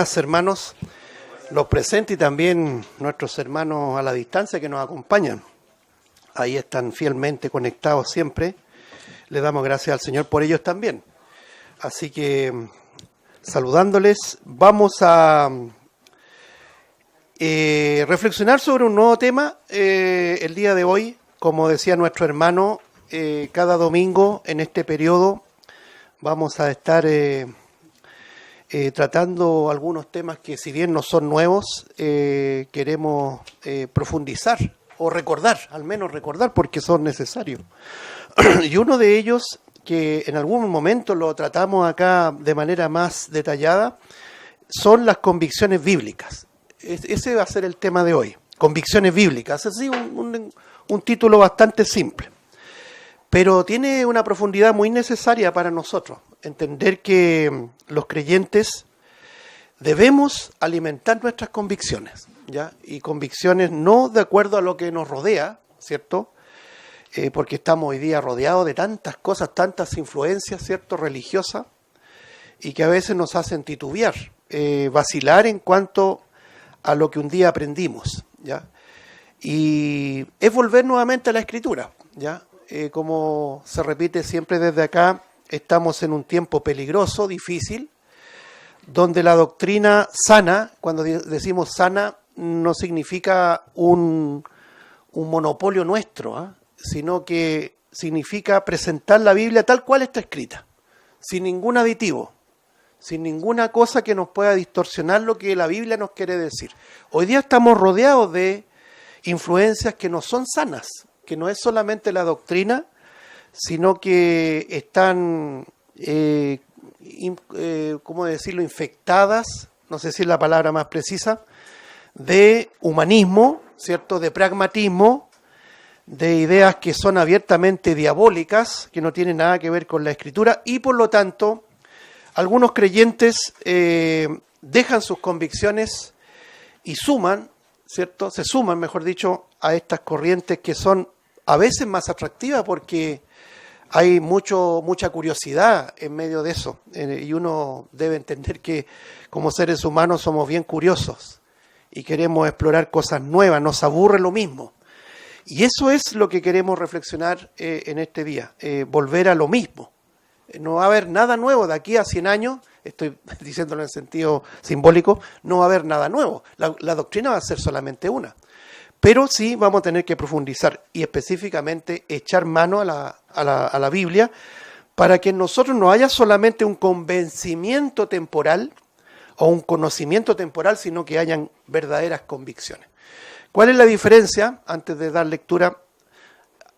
días, hermanos, los presentes y también nuestros hermanos a la distancia que nos acompañan. Ahí están fielmente conectados siempre. Le damos gracias al Señor por ellos también. Así que, saludándoles, vamos a reflexionar sobre un nuevo tema el día de hoy. Como decía nuestro hermano, cada domingo en este periodo vamos a estar tratando algunos temas que, si bien no son nuevos, queremos profundizar o recordar, al menos recordar, porque son necesarios. Y uno de ellos, que en algún momento lo tratamos acá de manera más detallada, son las convicciones bíblicas. Ese va a ser el tema de hoy, convicciones bíblicas. Es así un título bastante simple, pero tiene una profundidad muy necesaria para nosotros. Entender que los creyentes debemos alimentar nuestras convicciones, ¿ya? Y convicciones no de acuerdo a lo que nos rodea, ¿cierto? Porque estamos hoy día rodeados de tantas cosas, tantas influencias, ¿cierto?, religiosas, y que a veces nos hacen titubear, vacilar en cuanto a lo que un día aprendimos, ¿ya? Y es volver nuevamente a la Escritura, ¿ya? Como se repite siempre desde acá, estamos en un tiempo peligroso, difícil, donde la doctrina sana, cuando decimos sana, no significa un monopolio nuestro, sino que significa presentar la Biblia tal cual está escrita, sin ningún aditivo, sin ninguna cosa que nos pueda distorsionar lo que la Biblia nos quiere decir. Hoy día estamos rodeados de influencias que no son sanas, que no es solamente la doctrina, sino que están, ¿cómo decirlo?, infectadas, no sé si es la palabra más precisa, de humanismo, ¿cierto?, de pragmatismo, de ideas que son abiertamente diabólicas, que no tienen nada que ver con la Escritura, y por lo tanto, algunos creyentes dejan sus convicciones y suman, ¿cierto?, se suman, mejor dicho, a estas corrientes que son a veces más atractivas porque hay mucha curiosidad en medio de eso, y uno debe entender que como seres humanos somos bien curiosos y queremos explorar cosas nuevas, nos aburre lo mismo. Y eso es lo que queremos reflexionar en este día, volver a lo mismo. No va a haber nada nuevo de aquí a 100 años, estoy diciéndolo en sentido simbólico, no va a haber nada nuevo. La doctrina va a ser solamente una. Pero sí vamos a tener que profundizar y específicamente echar mano a la Biblia para que en nosotros no haya solamente un convencimiento temporal o un conocimiento temporal, sino que hayan verdaderas convicciones. ¿Cuál es la diferencia, antes de dar lectura,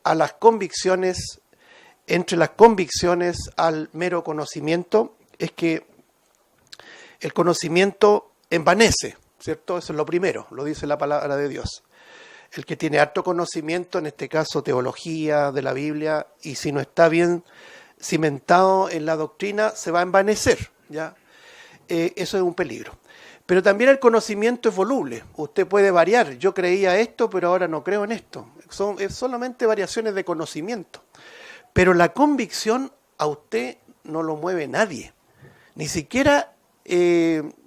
a las convicciones, entre las convicciones al mero conocimiento? Es que el conocimiento envanece, ¿cierto? Eso es lo primero, lo dice la palabra de Dios. El que tiene harto conocimiento, en este caso teología de la Biblia, y si no está bien cimentado en la doctrina, se va a envanecer, ¿ya? Eso es un peligro. Pero también el conocimiento es voluble. Usted puede variar. Yo creía esto, pero ahora no creo en esto. Es solamente variaciones de conocimiento. Pero la convicción a usted no lo mueve nadie. Ni siquiera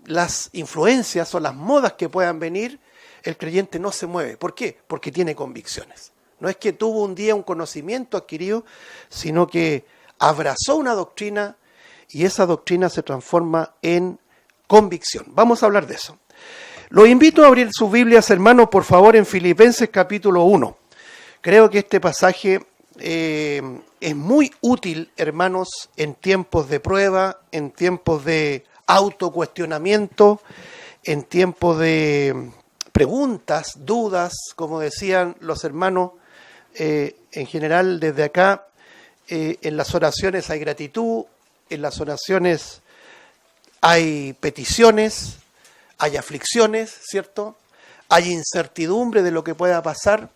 las influencias o las modas que puedan venir, el creyente no se mueve. ¿Por qué? Porque tiene convicciones. No es que tuvo un día un conocimiento adquirido, sino que abrazó una doctrina y esa doctrina se transforma en convicción. Vamos a hablar de eso. Los invito a abrir sus Biblias, hermanos, por favor, en Filipenses capítulo 1. Creo que este pasaje es muy útil, hermanos, en tiempos de prueba, en tiempos de autocuestionamiento, en tiempos de preguntas, dudas, como decían los hermanos, en general desde acá, en las oraciones hay gratitud, en las oraciones hay peticiones, hay aflicciones, ¿cierto? Hay incertidumbre de lo que pueda pasar.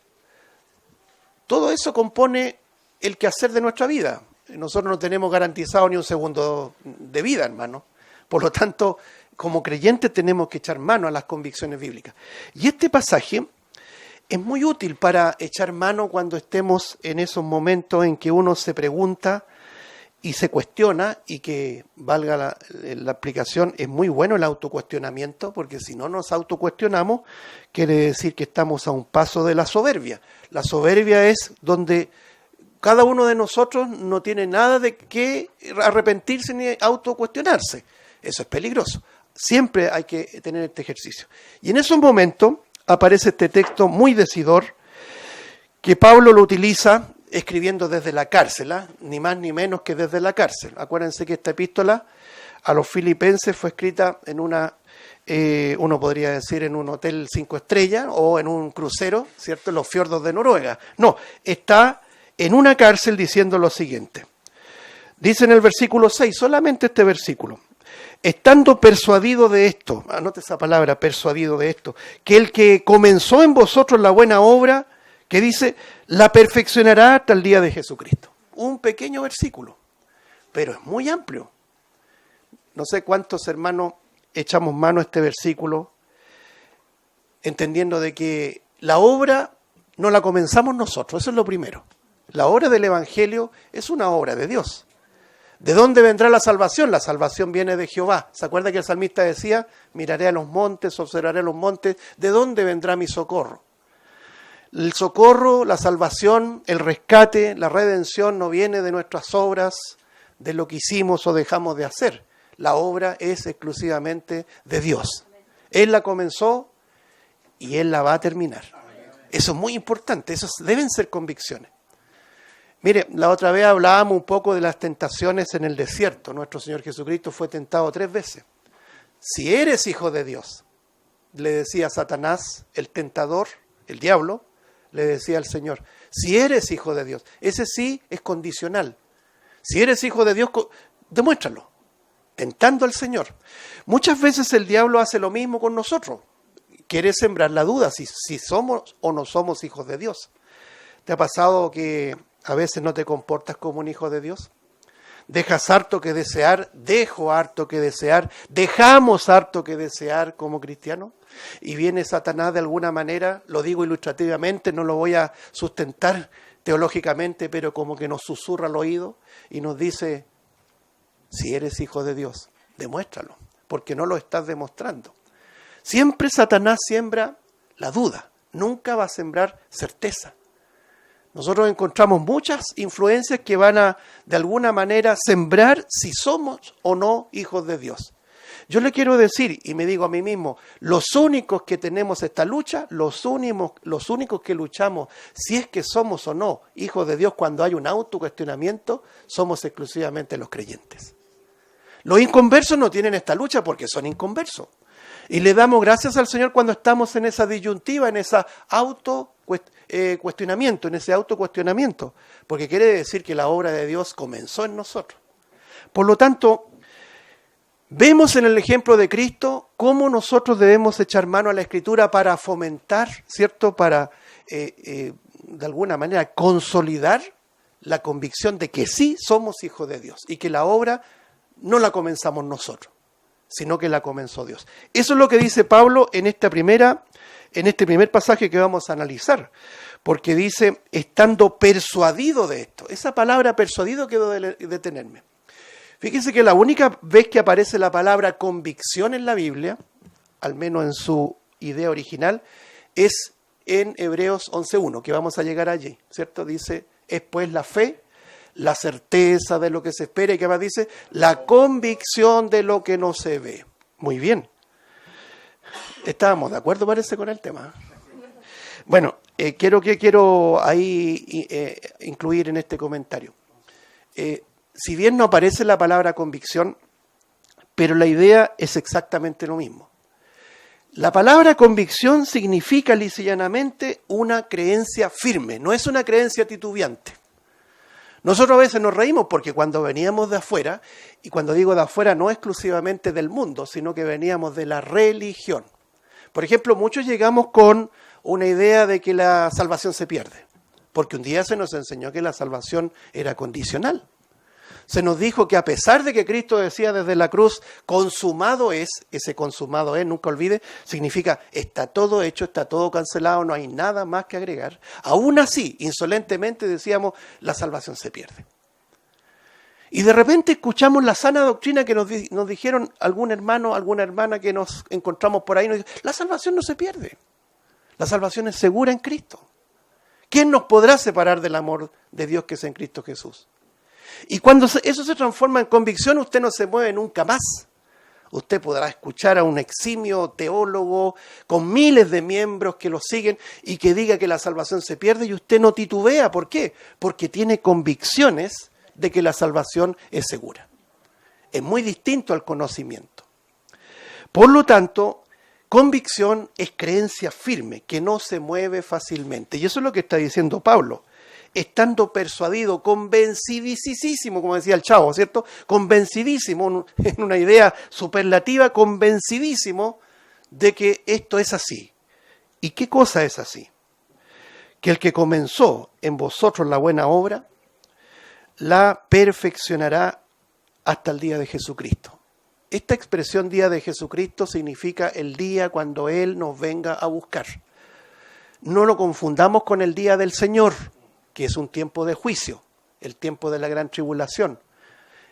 Todo eso compone el quehacer de nuestra vida. Nosotros no tenemos garantizado ni un segundo de vida, hermano. Por lo tanto, como creyentes tenemos que echar mano a las convicciones bíblicas. Y este pasaje es muy útil para echar mano cuando estemos en esos momentos en que uno se pregunta y se cuestiona, y que valga la aplicación, es muy bueno el autocuestionamiento, porque si no nos autocuestionamos, quiere decir que estamos a un paso de la soberbia. La soberbia es donde cada uno de nosotros no tiene nada de qué arrepentirse ni autocuestionarse. Eso es peligroso. Siempre hay que tener este ejercicio. Y en esos momentos aparece este texto muy decidor, que Pablo lo utiliza escribiendo desde la cárcel, ni más ni menos que desde la cárcel. Acuérdense que esta epístola a los filipenses fue escrita en uno podría decir en un hotel 5 estrellas o en un crucero, ¿cierto? En los fiordos de Noruega. No, está en una cárcel diciendo lo siguiente. Dice en el versículo 6, solamente este versículo. Estando persuadido de esto, anote esa palabra, persuadido de esto, que el que comenzó en vosotros la buena obra, que dice, la perfeccionará hasta el día de Jesucristo. Un pequeño versículo, pero es muy amplio. No sé cuántos hermanos echamos mano a este versículo, entendiendo de que la obra no la comenzamos nosotros, eso es lo primero. La obra del Evangelio es una obra de Dios. ¿De dónde vendrá la salvación? La salvación viene de Jehová. ¿Se acuerda que el salmista decía, miraré a los montes, observaré a los montes, ¿de dónde vendrá mi socorro? El socorro, la salvación, el rescate, la redención no viene de nuestras obras, de lo que hicimos o dejamos de hacer. La obra es exclusivamente de Dios. Él la comenzó y Él la va a terminar. Eso es muy importante, eso deben ser convicciones. Mire, la otra vez hablábamos un poco de las tentaciones en el desierto. Nuestro Señor Jesucristo fue tentado 3 veces. Si eres hijo de Dios, le decía Satanás, el tentador, el diablo, le decía al Señor, si eres hijo de Dios, ese sí es condicional. Si eres hijo de Dios, demuéstralo, tentando al Señor. Muchas veces el diablo hace lo mismo con nosotros. Quiere sembrar la duda si somos o no somos hijos de Dios. ¿Te ha pasado que a veces no te comportas como un hijo de Dios? Dejas harto que desear, dejo harto que desear, dejamos harto que desear como cristianos. Y viene Satanás de alguna manera, lo digo ilustrativamente, no lo voy a sustentar teológicamente, pero como que nos susurra al oído y nos dice, si eres hijo de Dios, demuéstralo, porque no lo estás demostrando. Siempre Satanás siembra la duda, nunca va a sembrar certeza. Nosotros encontramos muchas influencias que van a, de alguna manera, sembrar si somos o no hijos de Dios. Yo le quiero decir, y me digo a mí mismo, los únicos que tenemos esta lucha, los únicos que luchamos, si es que somos o no hijos de Dios cuando hay un autocuestionamiento, somos exclusivamente los creyentes. Los inconversos no tienen esta lucha porque son inconversos. Y le damos gracias al Señor cuando estamos en esa disyuntiva, en esa cuestionamiento, en ese autocuestionamiento, porque quiere decir que la obra de Dios comenzó en nosotros. Por lo tanto, vemos en el ejemplo de Cristo cómo nosotros debemos echar mano a la Escritura para fomentar, ¿cierto? Para, de alguna manera, consolidar la convicción de que sí somos hijos de Dios y que la obra no la comenzamos nosotros, sino que la comenzó Dios. Eso es lo que dice Pablo en este primer pasaje que vamos a analizar, porque dice, estando persuadido de esto. Esa palabra persuadido quedó de detenerme. Fíjense que la única vez que aparece la palabra convicción en la Biblia, al menos en su idea original, es en Hebreos 11.1, que vamos a llegar allí, ¿cierto? Dice, es pues la fe, la certeza de lo que se espera, y que más dice, la convicción de lo que no se ve. Muy bien. Estábamos de acuerdo, parece, con el tema. Bueno, quiero ahí incluir en este comentario. Si bien no aparece la palabra convicción, pero la idea es exactamente lo mismo. La palabra convicción significa lisa y llanamente una creencia firme, no es una creencia titubeante. Nosotros a veces nos reímos porque cuando veníamos de afuera, y cuando digo de afuera no exclusivamente del mundo, sino que veníamos de la religión. Por ejemplo, muchos llegamos con una idea de que la salvación se pierde, porque un día se nos enseñó que la salvación era condicional. Se nos dijo que a pesar de que Cristo decía desde la cruz, consumado es, ese consumado es, nunca olvide, significa está todo hecho, está todo cancelado, no hay nada más que agregar. Aún así, insolentemente decíamos, la salvación se pierde. Y de repente escuchamos la sana doctrina que nos dijeron algún hermano, alguna hermana que nos encontramos por ahí. Nos dijo, la salvación no se pierde. La salvación es segura en Cristo. ¿Quién nos podrá separar del amor de Dios que es en Cristo Jesús? Y cuando eso se transforma en convicción, usted no se mueve nunca más. Usted podrá escuchar a un eximio teólogo con miles de miembros que lo siguen y que diga que la salvación se pierde y usted no titubea. ¿Por qué? Porque tiene convicciones de que la salvación es segura. Es muy distinto al conocimiento. Por lo tanto, convicción es creencia firme, que no se mueve fácilmente. Y eso es lo que está diciendo Pablo. Estando persuadido, convencidísimo, como decía el Chavo, ¿cierto? Convencidísimo, en una idea superlativa, convencidísimo de que esto es así. ¿Y qué cosa es así? Que el que comenzó en vosotros la buena obra, la perfeccionará hasta el día de Jesucristo. Esta expresión día de Jesucristo significa el día cuando Él nos venga a buscar. No lo confundamos con el día del Señor, que es un tiempo de juicio, el tiempo de la gran tribulación.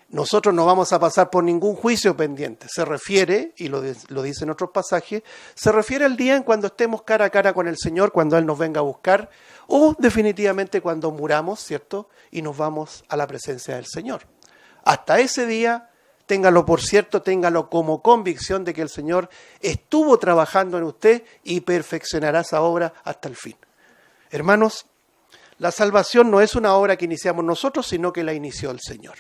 Nosotros no vamos a pasar por ningún juicio pendiente. Se refiere, y lo dice en otros pasajes, se refiere al día en cuando estemos cara a cara con el Señor, cuando Él nos venga a buscar, o definitivamente cuando muramos, ¿cierto? Y nos vamos a la presencia del Señor. Hasta ese día, téngalo por cierto, téngalo como convicción de que el Señor estuvo trabajando en usted y perfeccionará esa obra hasta el fin. Hermanos, la salvación no es una obra que iniciamos nosotros, sino que la inició el Señor.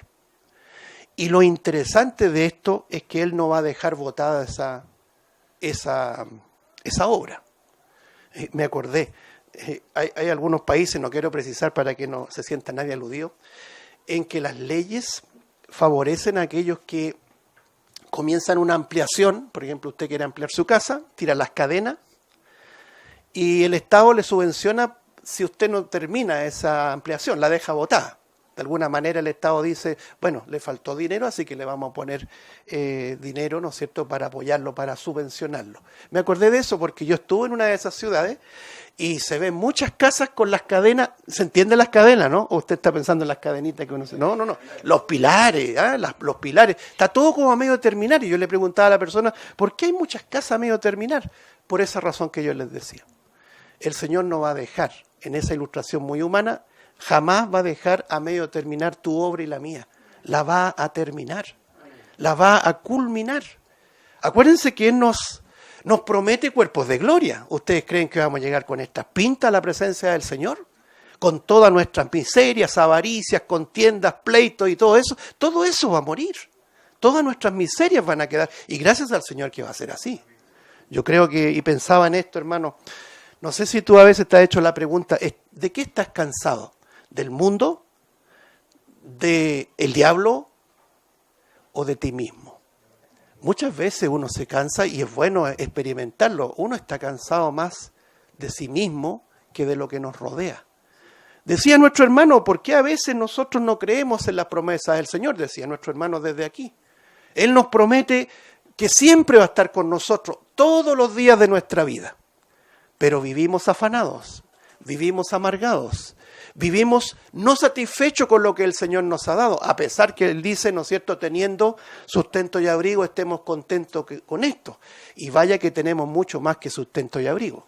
Y lo interesante de esto es que Él no va a dejar botada esa obra. Me acordé, hay algunos países, no quiero precisar para que no se sienta nadie aludido, en que las leyes favorecen a aquellos que comienzan una ampliación. Por ejemplo, usted quiere ampliar su casa, tira las cadenas y el Estado le subvenciona si usted no termina esa ampliación, la deja botada. De alguna manera el Estado dice, bueno, le faltó dinero, así que le vamos a poner dinero, ¿no es cierto?, para apoyarlo, para subvencionarlo. Me acordé de eso porque yo estuve en una de esas ciudades y se ven muchas casas con las cadenas. ¿Se entienden las cadenas, no? ¿O usted está pensando en las cadenitas que uno se... No. Los pilares, los pilares. Está todo como a medio terminar. Y yo le preguntaba a la persona, ¿por qué hay muchas casas a medio terminar? Por esa razón que yo les decía. El Señor no va a dejar, en esa ilustración muy humana, jamás va a dejar a medio terminar tu obra y la mía. La va a terminar. La va a culminar. Acuérdense que Él nos promete cuerpos de gloria. ¿Ustedes creen que vamos a llegar con estas pintas a la presencia del Señor? Con todas nuestras miserias, avaricias, contiendas, pleitos y todo eso. Todo eso va a morir. Todas nuestras miserias van a quedar. Y gracias al Señor que va a ser así. Yo creo que, y pensaba en esto, hermano, no sé si tú a veces te has hecho la pregunta, ¿de qué estás cansado? ¿Del mundo? ¿Del diablo? ¿O de ti mismo? Muchas veces uno se cansa y es bueno experimentarlo. Uno está cansado más de sí mismo que de lo que nos rodea. Decía nuestro hermano, ¿por qué a veces nosotros no creemos en las promesas del Señor? Decía nuestro hermano desde aquí. Él nos promete que siempre va a estar con nosotros todos los días de nuestra vida. Pero vivimos afanados, vivimos amargados, vivimos no satisfechos con lo que el Señor nos ha dado, a pesar que Él dice, ¿no es cierto?, teniendo sustento y abrigo, estemos contentos con esto. Y vaya que tenemos mucho más que sustento y abrigo.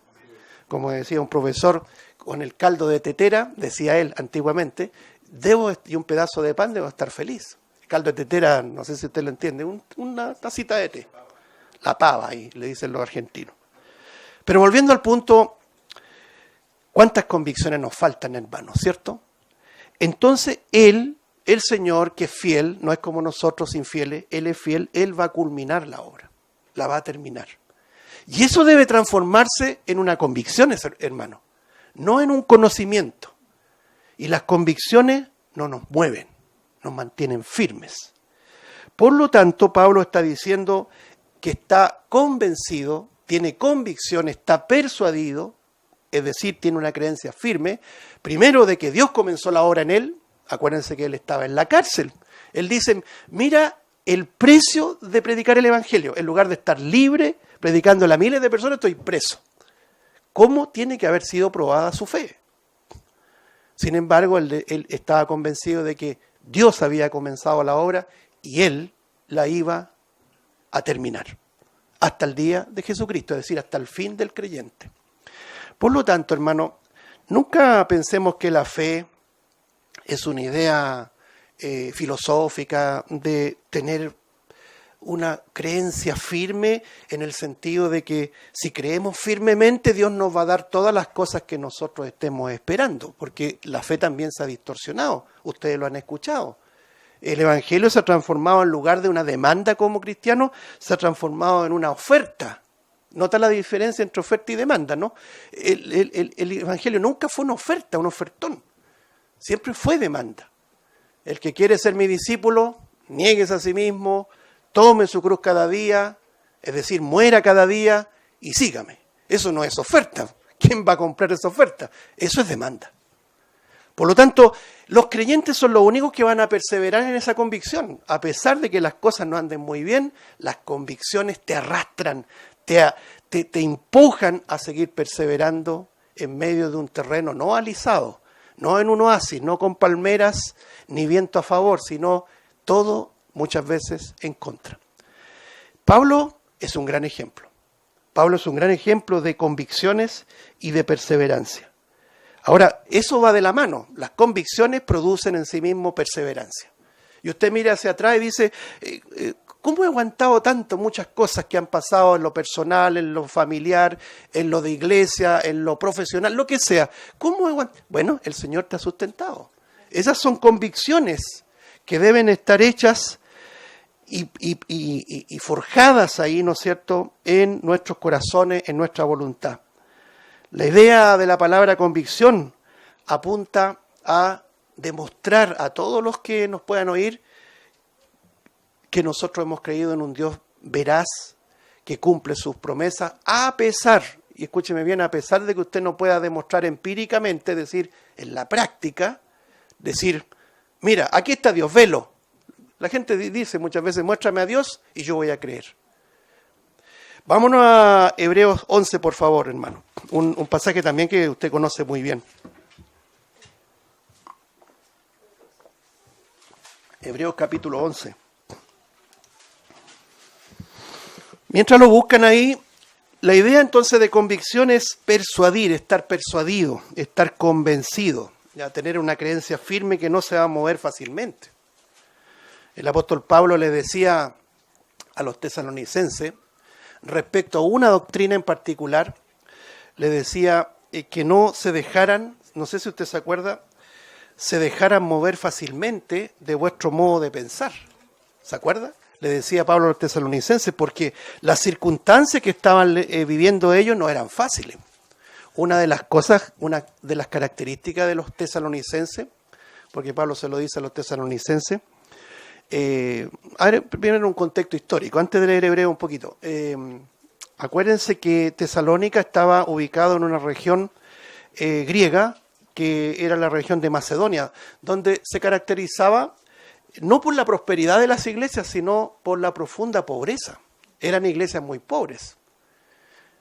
Como decía un profesor, con el caldo de tetera, decía él antiguamente, y un pedazo de pan debo estar feliz. El caldo de tetera, no sé si usted lo entiende, una tacita de té. La pava, ahí le dicen los argentinos. Pero volviendo al punto, ¿cuántas convicciones nos faltan, hermanos? ¿Cierto? Entonces, Él, el Señor, que es fiel, no es como nosotros infieles, Él es fiel, Él va a culminar la obra, la va a terminar. Y eso debe transformarse en una convicción, hermano, no en un conocimiento. Y las convicciones no nos mueven, nos mantienen firmes. Por lo tanto, Pablo está diciendo que está convencido, tiene convicción, está persuadido, es decir, tiene una creencia firme, primero de que Dios comenzó la obra en él. Acuérdense que él estaba en la cárcel. Él dice, mira el precio de predicar el Evangelio. En lugar de estar libre, predicándole a miles de personas, estoy preso. ¿Cómo tiene que haber sido probada su fe? Sin embargo, él estaba convencido de que Dios había comenzado la obra y Él la iba a terminar hasta el día de Jesucristo, es decir, hasta el fin del creyente. Por lo tanto, hermano, nunca pensemos que la fe es una idea filosófica de tener una creencia firme en el sentido de que si creemos firmemente Dios nos va a dar todas las cosas que nosotros estemos esperando, porque la fe también se ha distorsionado, ustedes lo han escuchado. El Evangelio se ha transformado, en lugar de una demanda como cristiano, se ha transformado en una oferta. Nota la diferencia entre oferta y demanda, ¿no? El Evangelio nunca fue una oferta, un ofertón. Siempre fue demanda. El que quiere ser mi discípulo, niéguese a sí mismo, tome su cruz cada día, es decir, muera cada día y sígame. Eso no es oferta. ¿Quién va a comprar esa oferta? Eso es demanda. Por lo tanto, los creyentes son los únicos que van a perseverar en esa convicción. A pesar de que las cosas no anden muy bien, las convicciones te arrastran, te empujan a seguir perseverando en medio de un terreno no alisado, no en un oasis, no con palmeras ni viento a favor, sino todo muchas veces en contra. Pablo es un gran ejemplo. Pablo es un gran ejemplo de convicciones y de perseverancia. Ahora, eso va de la mano. Las convicciones producen en sí mismo perseverancia. Y usted mira hacia atrás y dice, ¿cómo he aguantado tanto muchas cosas que han pasado en lo personal, en lo familiar, en lo de iglesia, en lo profesional, lo que sea? ¿Cómo he aguantado? Bueno, el Señor te ha sustentado. Esas son convicciones que deben estar hechas y forjadas ahí, ¿no es cierto?, en nuestros corazones, en nuestra voluntad. La idea de la palabra convicción apunta a demostrar a todos los que nos puedan oír que nosotros hemos creído en un Dios veraz, que cumple sus promesas, a pesar, y escúcheme bien, a pesar de que usted no pueda demostrar empíricamente, es decir, en la práctica, decir, mira, aquí está Dios, velo. La gente dice muchas veces, muéstrame a Dios y yo voy a creer. Vámonos a Hebreos 11, por favor, hermano. Un pasaje también que usted conoce muy bien. Hebreos capítulo 11. Mientras lo buscan ahí, la idea entonces de convicción es persuadir, estar persuadido, estar convencido, ya tener una creencia firme que no se va a mover fácilmente. El apóstol Pablo le decía a los tesalonicenses, respecto a una doctrina en particular, le decía que no se dejaran, no sé si usted se acuerda, se dejaran mover fácilmente de vuestro modo de pensar. ¿Se acuerda? Le decía Pablo a los tesalonicenses, porque las circunstancias que estaban viviendo ellos no eran fáciles. Una de las cosas, una de las características de los tesalonicenses, porque Pablo se lo dice a los tesalonicenses, a ver, primero en un contexto histórico, antes de leer Hebreo un poquito. Acuérdense que Tesalónica estaba ubicado en una región griega, que era la región de Macedonia, donde se caracterizaba no por la prosperidad de las iglesias, sino por la profunda pobreza. Eran iglesias muy pobres.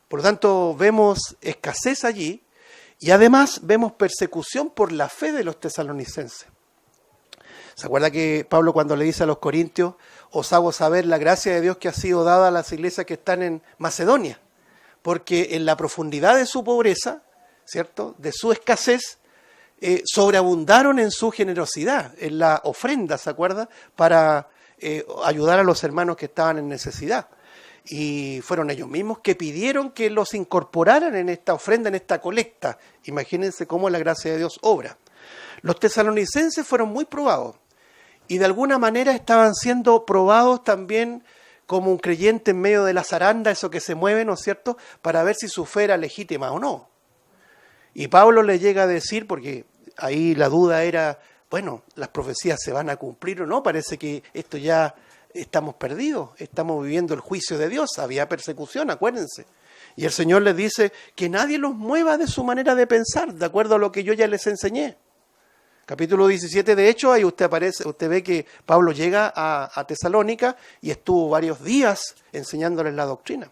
Por lo tanto, vemos escasez allí y además vemos persecución por la fe de los tesalonicenses. ¿Se acuerda que Pablo cuando le dice a los corintios, os hago saber la gracia de Dios que ha sido dada a las iglesias que están en Macedonia? Porque en la profundidad de su pobreza, ¿cierto?, de su escasez, sobreabundaron en su generosidad, en la ofrenda, ¿se acuerda?, para ayudar a los hermanos que estaban en necesidad. Y fueron ellos mismos que pidieron que los incorporaran en esta ofrenda, en esta colecta. Imagínense cómo la gracia de Dios obra. Los tesalonicenses fueron muy probados y de alguna manera estaban siendo probados también como un creyente en medio de la zaranda, eso que se mueve, ¿no es cierto?, para ver si su fe era legítima o no. Y Pablo le llega a decir, porque ahí la duda era, bueno, ¿las profecías se van a cumplir o no? Parece que esto ya estamos perdidos, estamos viviendo el juicio de Dios, había persecución, acuérdense. Y el Señor les dice que nadie los mueva de su manera de pensar, de acuerdo a lo que yo ya les enseñé. Capítulo 17, de hecho, ahí usted ve que Pablo llega a Tesalónica y estuvo varios días enseñándoles la doctrina.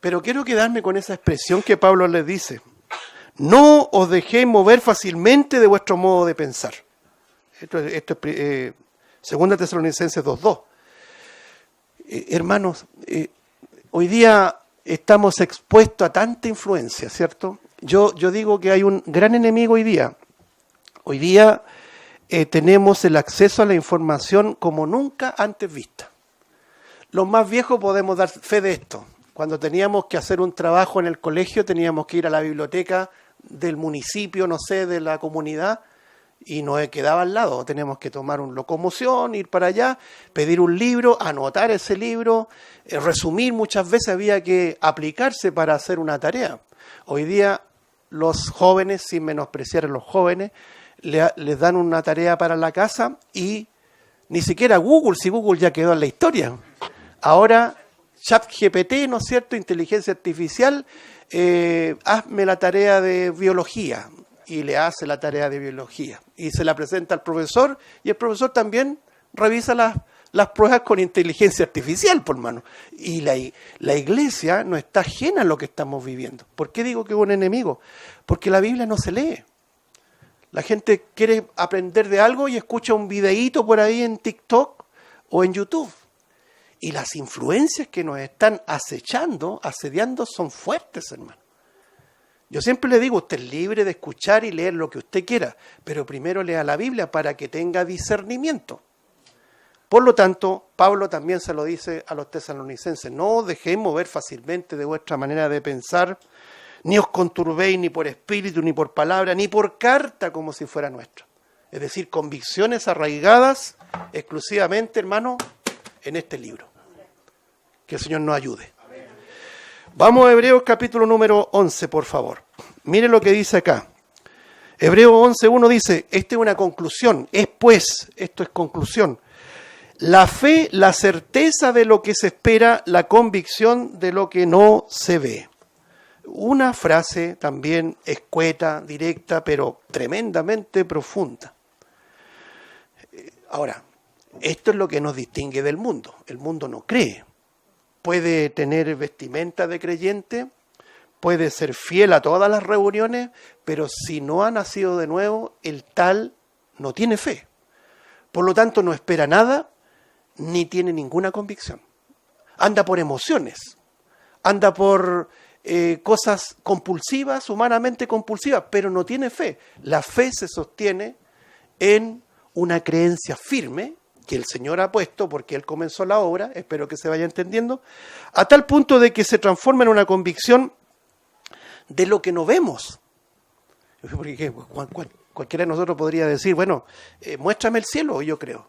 Pero quiero quedarme con esa expresión que Pablo les dice. No os dejéis mover fácilmente de vuestro modo de pensar. Esto es Segunda Tesalonicenses 2:2. Hermanos, hoy día estamos expuestos a tanta influencia, ¿cierto? Yo digo que hay un gran enemigo hoy día. Hoy día tenemos el acceso a la información como nunca antes vista. Los más viejos podemos dar fe de esto. Cuando teníamos que hacer un trabajo en el colegio, teníamos que ir a la biblioteca del municipio, no sé, de la comunidad, y nos quedaba al lado. Teníamos que tomar una locomoción, ir para allá, pedir un libro, anotar ese libro, resumir. Muchas veces había que aplicarse para hacer una tarea. Hoy día los jóvenes, sin menospreciar a los jóvenes, les dan una tarea para la casa y ni siquiera Google, si Google ya quedó en la historia. Ahora, ChatGPT, ¿no es cierto?, inteligencia artificial, hazme la tarea de biología, y le hace la tarea de biología. Y se la presenta al profesor, y el profesor también revisa las pruebas con inteligencia artificial, por mano. Y la iglesia no está ajena a lo que estamos viviendo. ¿Por qué digo que es un enemigo? Porque la Biblia no se lee. La gente quiere aprender de algo y escucha un videíto por ahí en TikTok o en YouTube. Y las influencias que nos están acechando, asediando, son fuertes, hermano. Yo siempre le digo, usted es libre de escuchar y leer lo que usted quiera, pero primero lea la Biblia para que tenga discernimiento. Por lo tanto, Pablo también se lo dice a los tesalonicenses: no os dejéis mover fácilmente de vuestra manera de pensar, ni os conturbéis ni por espíritu, ni por palabra, ni por carta como si fuera nuestra. Es decir, convicciones arraigadas exclusivamente, hermano, en este libro. Que el Señor nos ayude. Vamos a Hebreos capítulo número 11, por favor. Mire lo que dice acá. Hebreos 11:1 dice, esta es una conclusión, esto es conclusión. La fe, la certeza de lo que se espera, la convicción de lo que no se ve. Una frase también escueta, directa, pero tremendamente profunda. Ahora, esto es lo que nos distingue del mundo. El mundo no cree. Puede tener vestimenta de creyente, puede ser fiel a todas las reuniones, pero si no ha nacido de nuevo, el tal no tiene fe. Por lo tanto, no espera nada, ni tiene ninguna convicción. Anda por emociones, anda por cosas compulsivas, humanamente compulsivas, pero no tiene fe. La fe se sostiene en una creencia firme que el Señor ha puesto, porque Él comenzó la obra, espero que se vaya entendiendo, a tal punto de que se transforma en una convicción de lo que no vemos. Porque cualquiera de nosotros podría decir, bueno, muéstrame el cielo, yo creo.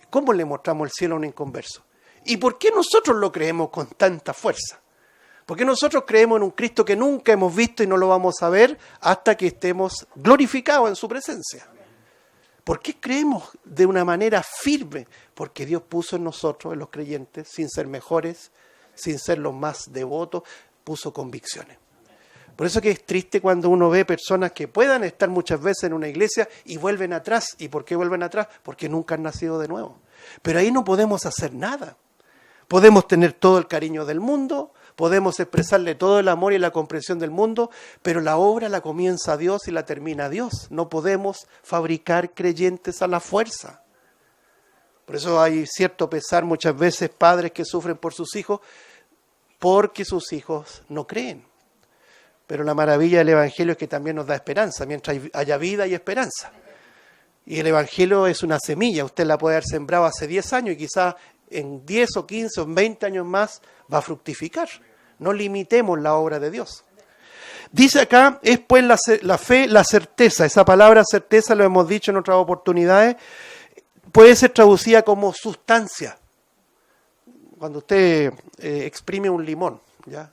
¿Cómo le mostramos el cielo a un inconverso? ¿Y por qué nosotros lo creemos con tanta fuerza? ¿Por qué nosotros creemos en un Cristo que nunca hemos visto y no lo vamos a ver hasta que estemos glorificados en su presencia? ¿Por qué creemos de una manera firme? Porque Dios puso en nosotros, en los creyentes, sin ser mejores, sin ser los más devotos, puso convicciones. Por eso que es triste cuando uno ve personas que puedan estar muchas veces en una iglesia y vuelven atrás. ¿Y por qué vuelven atrás? Porque nunca han nacido de nuevo. Pero ahí no podemos hacer nada. Podemos tener todo el cariño del mundo, podemos expresarle todo el amor y la comprensión del mundo, pero la obra la comienza Dios y la termina Dios. No podemos fabricar creyentes a la fuerza. Por eso hay cierto pesar muchas veces, padres que sufren por sus hijos, porque sus hijos no creen. Pero la maravilla del Evangelio es que también nos da esperanza. Mientras haya vida y esperanza. Y el Evangelio es una semilla. Usted la puede haber sembrado hace 10 años y quizás en 10 o 15 o 20 años más va a fructificar. No limitemos la obra de Dios. Dice acá, es pues la fe, la certeza. Esa palabra certeza, lo hemos dicho en otras oportunidades, puede ser traducida como sustancia. Cuando usted exprime un limón, ¿ya?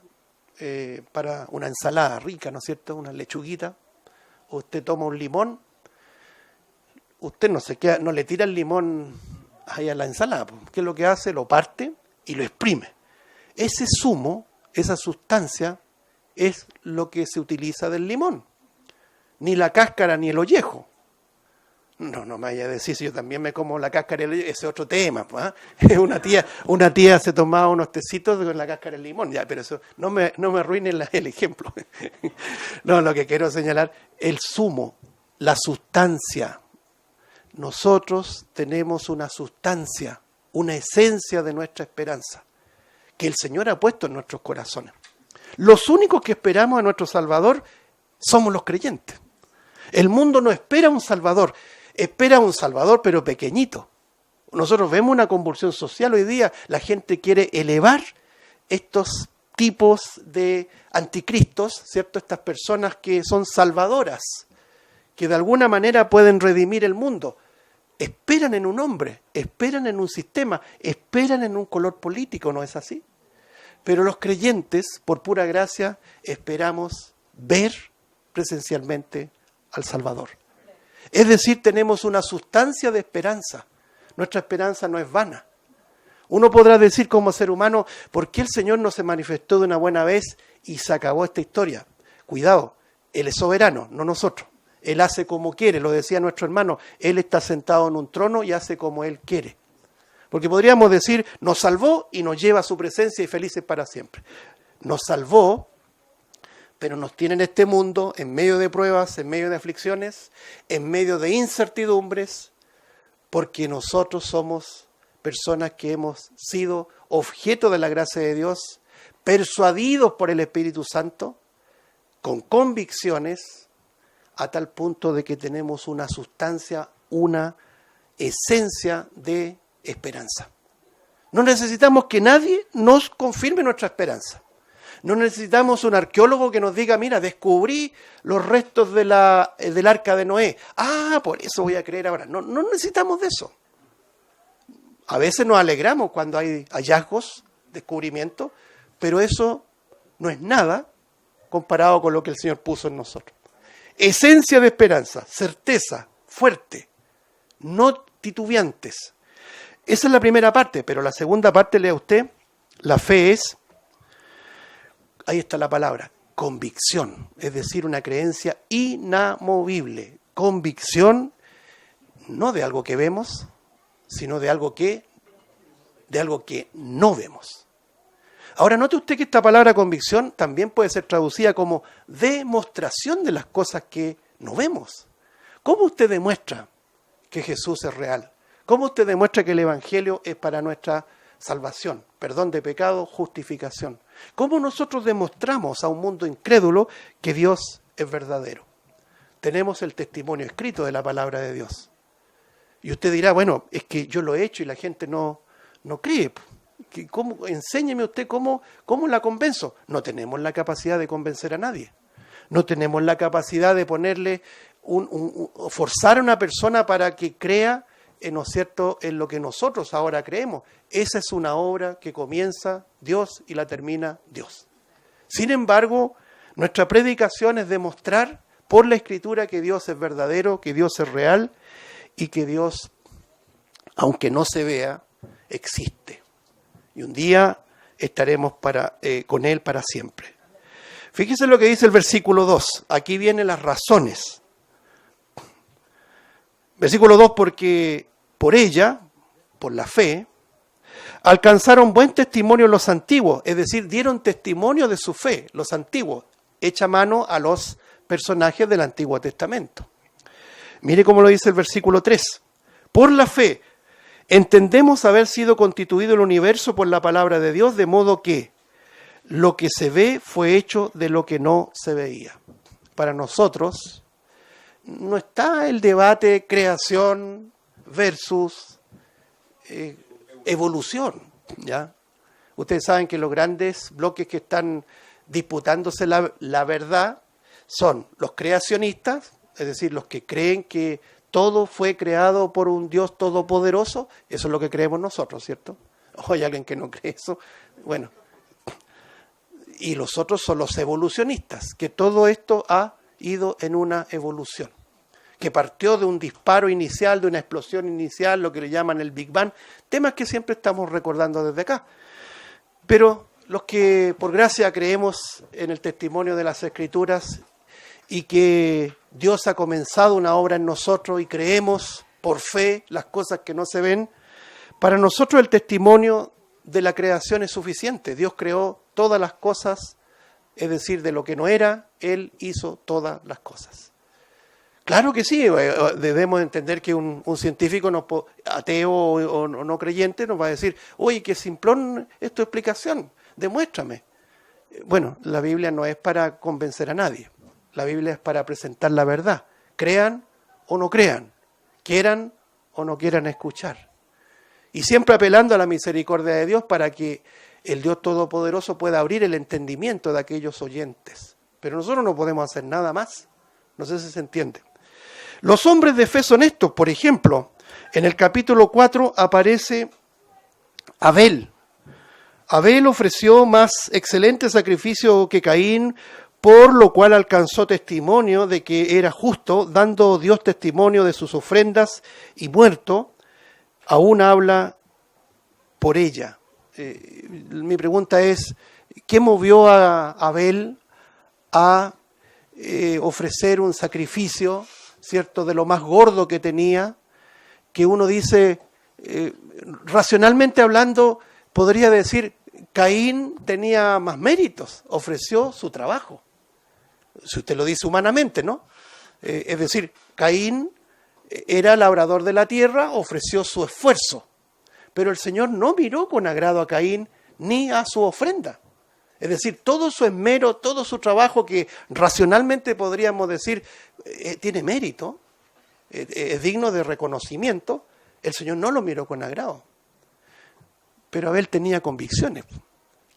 Para una ensalada rica, ¿no es cierto? Una lechuguita, usted toma un limón, usted no le tira el limón ahí a la ensalada. ¿Qué es lo que hace? Lo parte y lo exprime. Ese zumo, esa sustancia, es lo que se utiliza del limón. Ni la cáscara ni el ollejo. No me vaya a decir si yo también me como la cáscara y el ollejo, ese es otro tema. ¿Eh? Una tía se tomaba unos tecitos con la cáscara del limón, ya, pero eso no me arruine el ejemplo. No, lo que quiero señalar, el zumo, la sustancia, nosotros tenemos una sustancia, una esencia de nuestra esperanza, que el Señor ha puesto en nuestros corazones. Los únicos que esperamos a nuestro Salvador somos los creyentes. El mundo no espera un Salvador, espera un Salvador pero pequeñito. Nosotros vemos una convulsión social hoy día, la gente quiere elevar estos tipos de anticristos, ¿cierto? Estas personas que son salvadoras, que de alguna manera pueden redimir el mundo. Esperan en un hombre, esperan en un sistema, esperan en un color político, ¿no es así? Pero los creyentes, por pura gracia, esperamos ver presencialmente al Salvador. Es decir, tenemos una sustancia de esperanza. Nuestra esperanza no es vana. Uno podrá decir como ser humano, ¿por qué el Señor no se manifestó de una buena vez y se acabó esta historia? Cuidado, Él es soberano, no nosotros. Él hace como quiere, lo decía nuestro hermano, Él está sentado en un trono y hace como Él quiere. Porque podríamos decir, nos salvó y nos lleva a su presencia y felices para siempre. Nos salvó, pero nos tiene en este mundo, en medio de pruebas, en medio de aflicciones, en medio de incertidumbres, porque nosotros somos personas que hemos sido objeto de la gracia de Dios, persuadidos por el Espíritu Santo, con convicciones, a tal punto de que tenemos una sustancia, una esencia de esperanza. No necesitamos que nadie nos confirme nuestra esperanza. No necesitamos un arqueólogo que nos diga, mira, descubrí los restos del arca de Noé. Ah, por eso voy a creer ahora. No necesitamos de eso. A veces nos alegramos cuando hay hallazgos, descubrimientos, pero eso no es nada comparado con lo que el Señor puso en nosotros. Esencia de esperanza, certeza, fuerte, no titubeantes. Esa es la primera parte, pero la segunda parte, lea usted, la fe es, ahí está la palabra, convicción, es decir, una creencia inamovible. Convicción, no de algo que vemos, sino de algo que no vemos. Ahora, note usted que esta palabra convicción también puede ser traducida como demostración de las cosas que no vemos. ¿Cómo usted demuestra que Jesús es real? ¿Cómo usted demuestra que el Evangelio es para nuestra salvación, perdón de pecado, justificación? ¿Cómo nosotros demostramos a un mundo incrédulo que Dios es verdadero? Tenemos el testimonio escrito de la palabra de Dios. Y usted dirá, bueno, es que yo lo he hecho y la gente no cree. Enséñeme usted cómo la convenzo. No tenemos la capacidad de convencer a nadie. No tenemos la capacidad de ponerle, forzar a una persona para que crea, ¿no es cierto?, en lo que nosotros ahora creemos. Esa es una obra que comienza Dios y la termina Dios. Sin embargo, nuestra predicación es demostrar por la Escritura que Dios es verdadero, que Dios es real y que Dios, aunque no se vea, existe. Y un día estaremos con Él para siempre. Fíjese lo que dice el versículo 2. Aquí vienen las razones. Versículo 2, porque por ella, por la fe, alcanzaron buen testimonio los antiguos, es decir, dieron testimonio de su fe, los antiguos, echa mano a los personajes del Antiguo Testamento. Mire cómo lo dice el versículo 3. Por la fe, entendemos haber sido constituido el universo por la palabra de Dios, de modo que lo que se ve fue hecho de lo que no se veía. Para nosotros no está el debate creación versus evolución, ¿ya? Ustedes saben que los grandes bloques que están disputándose la verdad son los creacionistas, es decir, los que creen que todo fue creado por un Dios todopoderoso. Eso es lo que creemos nosotros, ¿cierto? O hay alguien que no cree eso. Bueno, y los otros son los evolucionistas, que todo esto ha ido en una evolución, que partió de un disparo inicial, de una explosión inicial, lo que le llaman el Big Bang, temas que siempre estamos recordando desde acá. Pero los que por gracia creemos en el testimonio de las Escrituras y que Dios ha comenzado una obra en nosotros y creemos por fe las cosas que no se ven, para nosotros el testimonio de la creación es suficiente. Dios creó todas las cosas, es decir, de lo que no era, Él hizo todas las cosas. Claro que sí, debemos entender que un científico ateo o no creyente nos va a decir, oye, qué simplón es tu explicación, demuéstrame. Bueno, la Biblia no es para convencer a nadie, la Biblia es para presentar la verdad, crean o no crean, quieran o no quieran escuchar. Y siempre apelando a la misericordia de Dios para que el Dios Todopoderoso pueda abrir el entendimiento de aquellos oyentes. Pero nosotros no podemos hacer nada más, no sé si se entiende. Los hombres de fe son estos, por ejemplo, en el capítulo 4 aparece Abel. Abel ofreció más excelente sacrificio que Caín, por lo cual alcanzó testimonio de que era justo, dando Dios testimonio de sus ofrendas, y muerto, aún habla por ella. Mi pregunta es, ¿qué movió a Abel a ofrecer un sacrificio, cierto, de lo más gordo que tenía, que uno dice, racionalmente hablando, podría decir, Caín tenía más méritos, ofreció su trabajo, si usted lo dice humanamente, ¿no? Es decir, Caín era labrador de la tierra, ofreció su esfuerzo, pero el Señor no miró con agrado a Caín ni a su ofrenda. Es decir, todo su esmero, todo su trabajo que racionalmente podríamos decir tiene mérito, es digno de reconocimiento, el Señor no lo miró con agrado. Pero Abel tenía convicciones,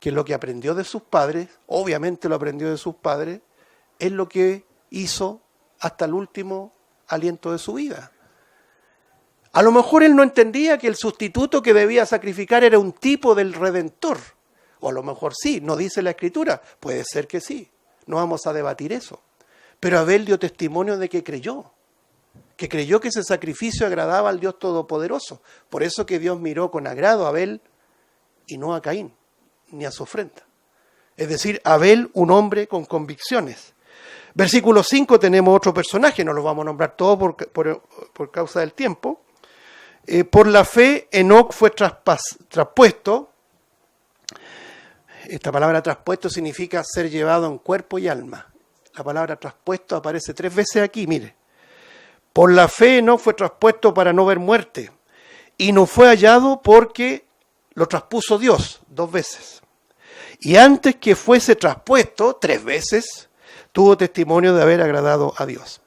que lo que aprendió de sus padres, obviamente lo aprendió de sus padres, es lo que hizo hasta el último aliento de su vida. A lo mejor él no entendía que el sustituto que debía sacrificar era un tipo del Redentor. O a lo mejor sí, no dice la Escritura. Puede ser que sí, no vamos a debatir eso. Pero Abel dio testimonio de que creyó que ese sacrificio agradaba al Dios Todopoderoso. Por eso que Dios miró con agrado a Abel y no a Caín, ni a su ofrenda. Es decir, Abel, un hombre con convicciones. Versículo 5 tenemos otro personaje, no lo vamos a nombrar todos por causa del tiempo. Por la fe, Enoc fue traspuesto. Esta palabra traspuesto significa ser llevado en cuerpo y alma. La palabra traspuesto aparece 3 veces aquí, mire. Por la fe Enoc fue traspuesto para no ver muerte, y no fue hallado porque lo traspuso Dios 2 veces. Y antes que fuese traspuesto 3 veces, tuvo testimonio de haber agradado a Dios.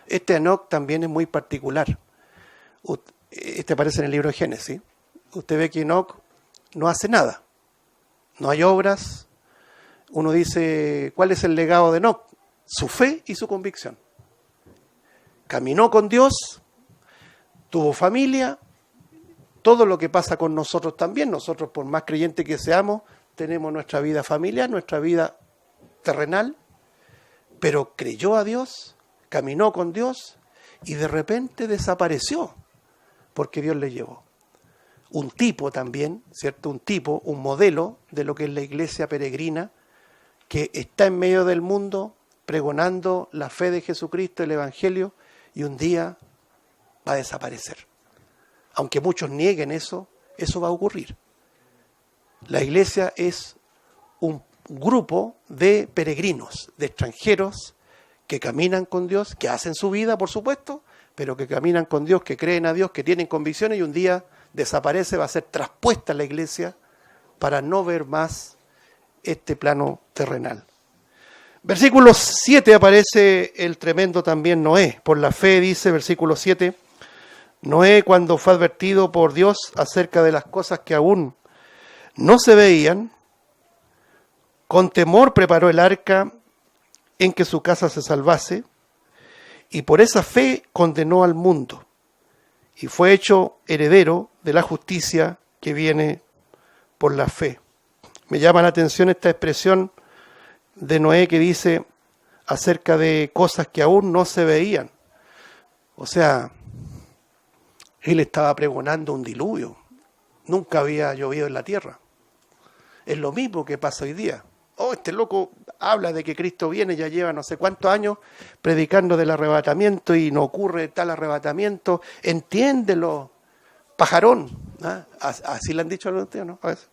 Este Enoc también es muy particular. Este aparece en el libro de Génesis. Usted ve que Enoc no hace nada. No hay obras. Uno dice, ¿cuál es el legado de Enoc? Su fe y su convicción. Caminó con Dios, tuvo familia, todo lo que pasa con nosotros también. Nosotros, por más creyentes que seamos, tenemos nuestra vida familiar, nuestra vida terrenal, pero creyó a Dios, caminó con Dios y de repente desapareció porque Dios le llevó. Un tipo también, ¿cierto? Un tipo, un modelo de lo que es la iglesia peregrina, que está en medio del mundo pregonando la fe de Jesucristo, el Evangelio, y un día va a desaparecer. Aunque muchos nieguen eso, eso va a ocurrir. La iglesia es un grupo de peregrinos, de extranjeros que caminan con Dios, que hacen su vida, por supuesto, pero que caminan con Dios, que creen a Dios, que tienen convicciones y un día desaparece, va a ser traspuesta la iglesia para no ver más este plano terrenal. Versículo 7 aparece el tremendo también Noé. Por la fe dice, versículo 7, Noé, cuando fue advertido por Dios acerca de las cosas que aún no se veían, con temor preparó el arca en que su casa se salvase, y por esa fe condenó al mundo, y fue hecho heredero de la justicia que viene por la fe. Me llama la atención esta expresión de Noé que dice acerca de cosas que aún no se veían. O sea, él estaba pregonando un diluvio. Nunca había llovido en la tierra. Es lo mismo que pasa hoy día. Oh, este loco habla de que Cristo viene, ya lleva no sé cuántos años predicando del arrebatamiento y no ocurre tal arrebatamiento. Entiéndelo, pajarón. ¿Ah? Así le han dicho a los tíos, ¿no? A veces.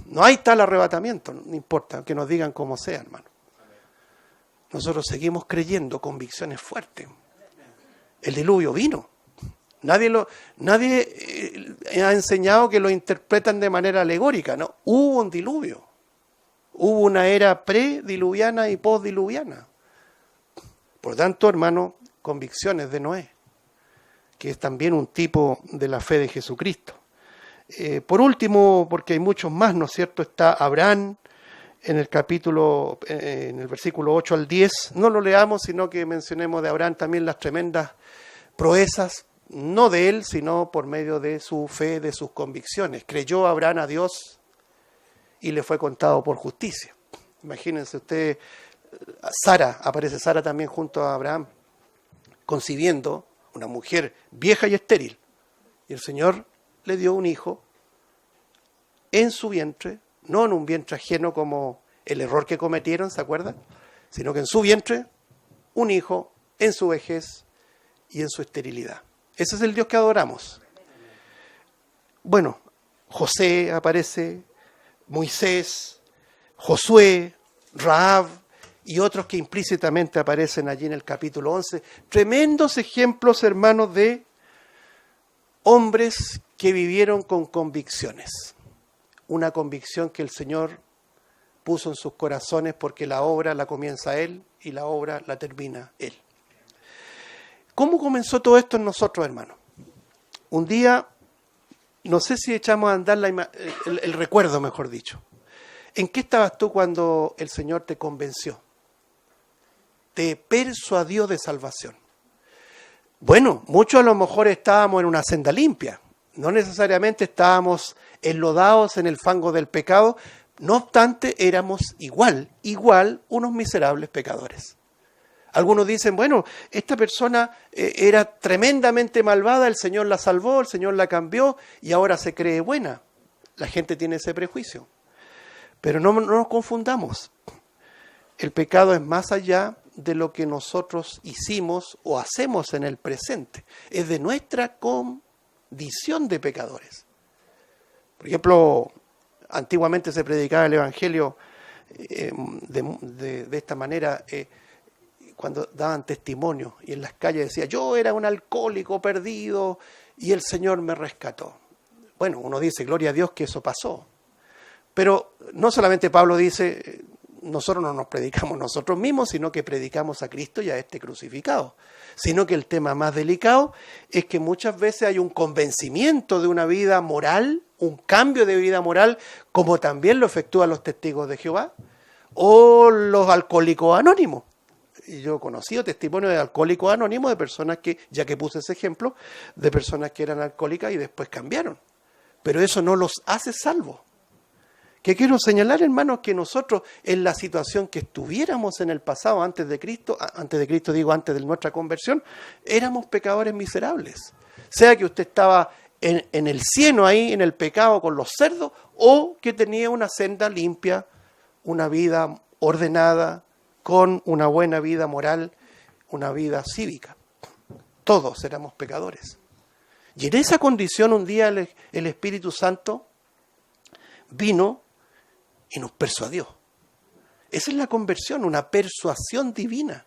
No hay tal arrebatamiento, no importa que nos digan como sea, hermano. Nosotros seguimos creyendo convicciones fuertes. El diluvio vino. Nadie ha enseñado que lo interpretan de manera alegórica, ¿no? Hubo un diluvio. Hubo una era prediluviana y postdiluviana. Por tanto, hermano, convicciones de Noé, que es también un tipo de la fe de Jesucristo. Por último, porque hay muchos más, ¿no es cierto? Está Abraham en el versículo 8 al 10. No lo leamos, sino que mencionemos de Abraham también las tremendas proezas, no de él, sino por medio de su fe, de sus convicciones. Creyó Abraham a Dios y le fue contado por justicia. Imagínense ustedes, aparece Sara también junto a Abraham, concibiendo una mujer vieja y estéril. Y el Señor le dio un hijo en su vientre, no en un vientre ajeno como el error que cometieron, ¿se acuerdan? Sino que en su vientre, un hijo en su vejez y en su esterilidad. Ese es el Dios que adoramos. Bueno, José aparece, Moisés, Josué, Rahab y otros que implícitamente aparecen allí en el capítulo 11. Tremendos ejemplos, hermanos, de hombres que vivieron con convicciones. Una convicción que el Señor puso en sus corazones porque la obra la comienza Él y la obra la termina Él. ¿Cómo comenzó todo esto en nosotros, hermanos? Un día, no sé si echamos a andar el recuerdo, mejor dicho. ¿En qué estabas tú cuando el Señor te convenció? Te persuadió de salvación. Bueno, muchos a lo mejor estábamos en una senda limpia. No necesariamente estábamos enlodados en el fango del pecado. No obstante, éramos igual unos miserables pecadores. Algunos dicen, bueno, esta persona era tremendamente malvada, el Señor la salvó, el Señor la cambió y ahora se cree buena. La gente tiene ese prejuicio. Pero no nos confundamos. El pecado es más allá de lo que nosotros hicimos o hacemos en el presente. Es de nuestra condición de pecadores. Por ejemplo, antiguamente se predicaba el Evangelio de esta manera, cuando daban testimonio y en las calles decía, yo era un alcohólico perdido y el Señor me rescató. Bueno, uno dice, gloria a Dios que eso pasó. Pero no solamente Pablo dice, nosotros no nos predicamos nosotros mismos, sino que predicamos a Cristo y a este crucificado. Sino que el tema más delicado es que muchas veces hay un convencimiento de una vida moral, un cambio de vida moral, como también lo efectúan los testigos de Jehová o los alcohólicos anónimos. Y yo he conocido testimonios de alcohólicos anónimos de personas que, ya que puse ese ejemplo, de personas que eran alcohólicas y después cambiaron. Pero eso no los hace salvos. Que quiero señalar, hermanos, que nosotros en la situación que estuviéramos en el pasado, antes de Cristo digo, antes de nuestra conversión, éramos pecadores miserables. Sea que usted estaba en el cieno ahí, en el pecado con los cerdos, o que tenía una senda limpia, una vida ordenada, con una buena vida moral, una vida cívica. Todos éramos pecadores. Y en esa condición un día el Espíritu Santo vino y nos persuadió. Esa es la conversión, una persuasión divina.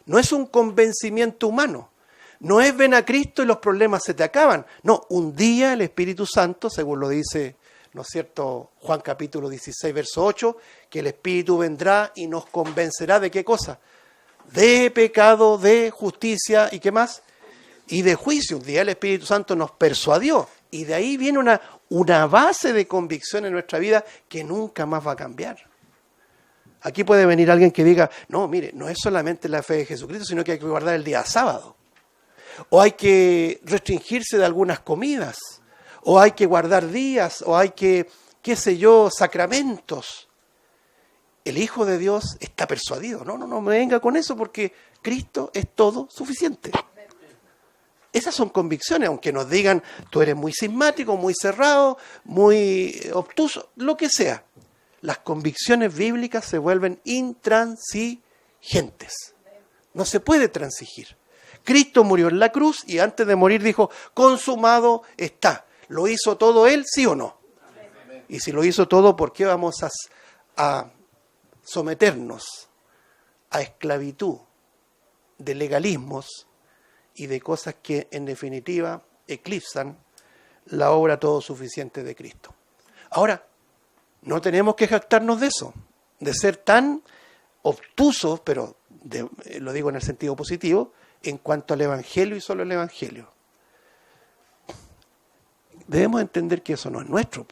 No es un convencimiento humano. No es ven a Cristo y los problemas se te acaban. No, un día el Espíritu Santo, según lo dice, ¿no es cierto?, Juan capítulo 16, verso 8, que el Espíritu vendrá y nos convencerá ¿de qué cosa? De pecado, de justicia y ¿qué más? Y de juicio. Un día el Espíritu Santo nos persuadió. Y de ahí viene una base de convicción en nuestra vida que nunca más va a cambiar. Aquí puede venir alguien que diga, no, mire, no es solamente la fe de Jesucristo, sino que hay que guardar el día sábado. O hay que restringirse de algunas comidas. O hay que guardar días. O hay que, qué sé yo, sacramentos. El Hijo de Dios está persuadido. No me venga con eso porque Cristo es todo suficiente. Esas son convicciones, aunque nos digan, tú eres muy cismático, muy cerrado, muy obtuso, lo que sea. Las convicciones bíblicas se vuelven intransigentes. No se puede transigir. Cristo murió en la cruz y antes de morir dijo, consumado está. ¿Lo hizo todo Él, sí o no? Y si lo hizo todo, ¿por qué vamos a someternos a esclavitud de legalismos y de cosas que en definitiva eclipsan la obra todo suficiente de Cristo. Ahora, no tenemos que jactarnos de eso, de ser tan obtusos, pero lo digo en el sentido positivo, en cuanto al Evangelio y solo el Evangelio. Debemos entender que eso no es nuestro,